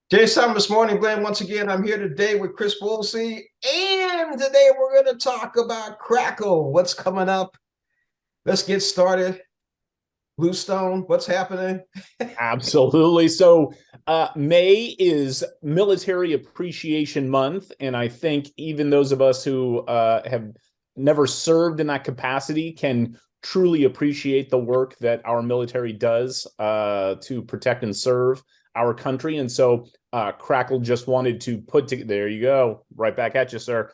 Jay Summers this morning, Glenn. Once again, I'm here today with Chris Woolsey, and today we're going to talk about Crackle. What's coming up? Let's get started. Bluestone, what's happening? Absolutely. So, May is Military Appreciation Month, and I think even those of us who have never served in that capacity can truly appreciate the work that our military does to protect and serve our country. And so, Crackle just wanted to put together. There you go, right back at you, sir.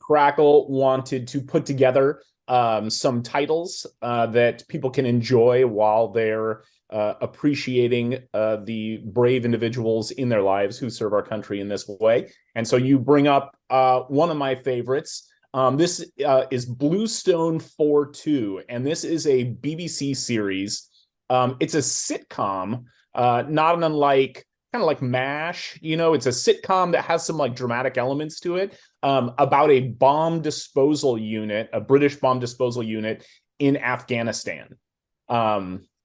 Crackle wanted to put together some titles that people can enjoy while they're appreciating the brave individuals in their lives who serve our country in this way. And so you bring up one of my favorites. This is Bluestone 4-2, and this is a BBC series. It's a sitcom, not unlike kind of like MASH. It's a sitcom that has some like dramatic elements to it, about a bomb disposal unit, a British bomb disposal unit in Afghanistan.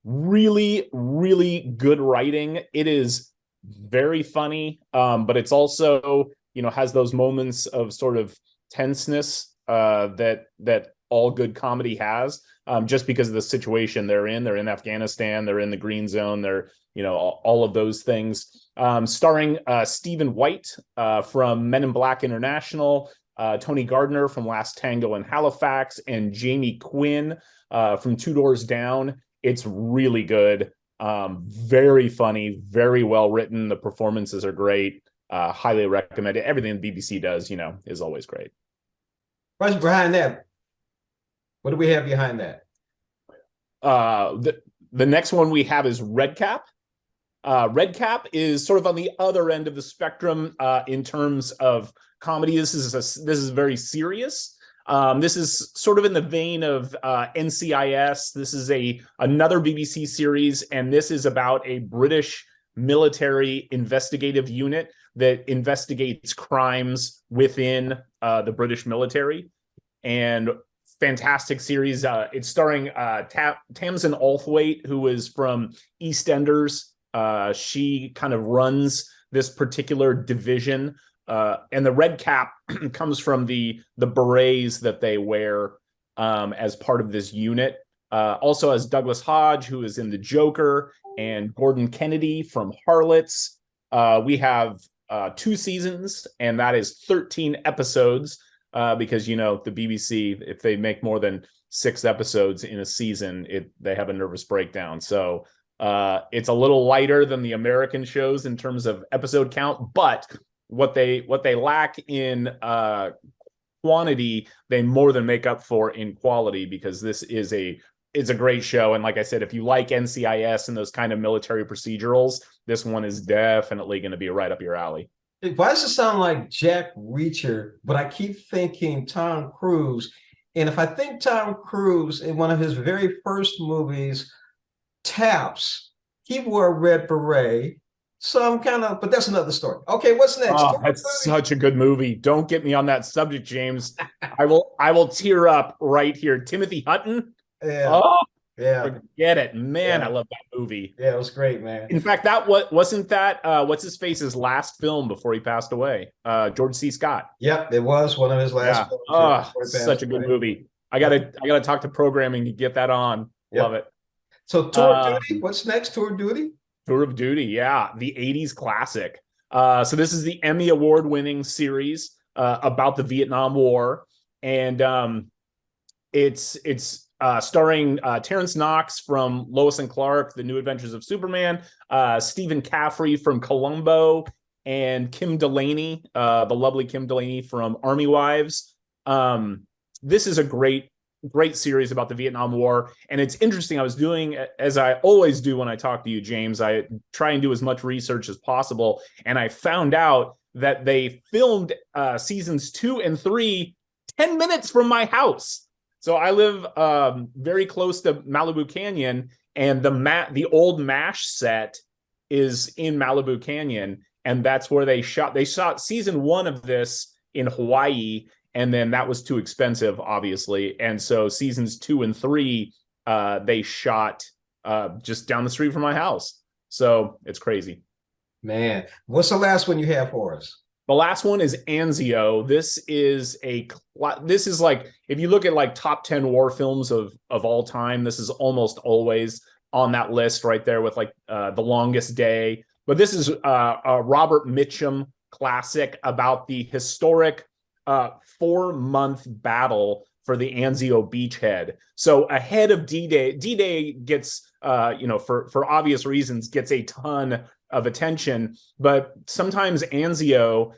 Really, really good writing. It is very funny, but it's also, has those moments of sort of tenseness that all good comedy has, just because of the situation they're in. They're in Afghanistan. They're in the green zone. They're, all of those things. Starring Stephen White from Men in Black International, Tony Gardner from Last Tango in Halifax, and Jamie Quinn from Two Doors Down. It's really good. Very funny, very well written. The performances are great. Highly recommend it. Everything the BBC does, is always great. What's behind that? What do we have behind that? The next one we have is Red Cap. Red Cap is sort of on the other end of the spectrum in terms of comedy. This is very serious. This is sort of in the vein of NCIS. This is another BBC series, and this is about a British military investigative unit that investigates crimes within the British military. And fantastic series. It's starring Tamsin Althwaite, who is from EastEnders. She kind of runs this particular division. And the red cap comes from the berets that they wear as part of this unit. Also has Douglas Hodge, who is in The Joker, and Gordon Kennedy from Harlots. We have 2 seasons, and that is 13 episodes, because, the BBC, if they make more than 6 episodes in a season, they have a nervous breakdown. So it's a little lighter than the American shows in terms of episode count, but what they lack in quantity, they more than make up for in quality, because this is it's a great show. And like I said, if you like NCIS and those kind of military procedurals, this one is definitely going to be right up your alley. Why does it sound like Jack Reacher, but I keep thinking Tom Cruise? And if I think Tom Cruise in one of his very first movies, Taps, he wore a red beret. Some kind of, but that's another story. Okay, what's next? Oh, that's such a good movie. Don't get me on that subject, James. I will tear up right here. Timothy Hutton. Yeah, Oh, yeah, forget it, man. yeah. I love that movie. Yeah, it was great, man. In fact, wasn't that what's his face's last film before he passed away? George C. Scott. Yep, it was one of his last Yeah. films. Oh, such a good movie. I gotta talk to programming to get that on. Yep. Love it. So Tour of Duty, what's next? Tour of Duty? Tour of Duty, yeah, the 80s classic. So this is the Emmy Award-winning series about the Vietnam War. And it's starring Terrence Knox from Lois and Clark, The New Adventures of Superman, Stephen Caffrey from Columbo, and Kim Delaney, the lovely Kim Delaney from Army Wives. This is a great series about the Vietnam War. And it's interesting. I was doing, as I always do when I talk to you, James, I try and do as much research as possible. And I found out that they filmed seasons 2 and 3 10 minutes from my house. So I live very close to Malibu Canyon, and the old MASH set is in Malibu Canyon, and that's where they shot. They shot season 1 of this in Hawaii, and then that was too expensive, obviously. And so seasons 2 and 3, they shot just down the street from my house. So it's crazy. Man, what's the last one you have for us? The last one is Anzio. This is like, if you look at like top 10 war films of all time, this is almost always on that list right there with like The Longest Day. But this is a Robert Mitchum classic about the historic 4-month battle for the Anzio beachhead. So ahead of D-Day, D-Day gets for obvious reasons gets a ton of attention, but sometimes Anzio,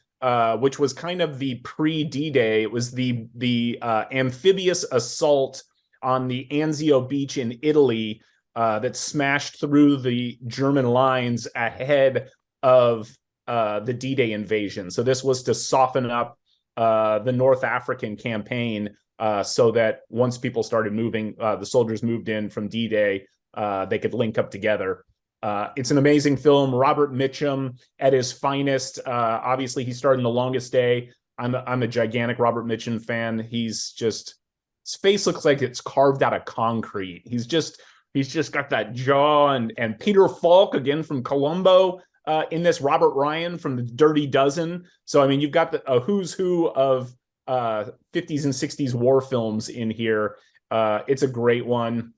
which was kind of the pre-D-Day, it was the amphibious assault on the Anzio beach in Italy that smashed through the German lines ahead of the D-Day invasion. So this was to soften up the North African campaign so that once people started moving, the soldiers moved in from D-Day, they could link up together. It's an amazing film. Robert Mitchum at his finest. Obviously, he starred in The Longest Day. I'm a gigantic Robert Mitchum fan. His face looks like it's carved out of concrete. He's just got that jaw, and Peter Falk again from Columbo in this. Robert Ryan from The Dirty Dozen. So I mean, you've got a who's who of 50s and 60s war films in here. It's a great one.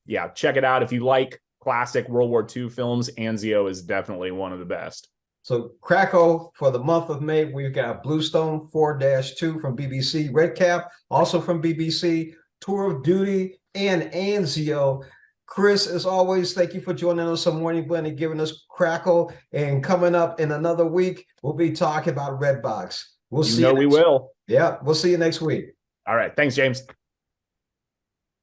Yeah, check it out if you like classic World War II films. Anzio is definitely one of the best. So Crackle for the month of May, we've got Bluestone 4-2 from BBC, Red Cap also from BBC, Tour of Duty, and Anzio. Chris, as always, thank you for joining us on Morning Blend and giving us Crackle. And coming up in another week, we'll be talking about Redbox. We'll see you. We will. Yeah, we'll see you next week. All right. Thanks, James.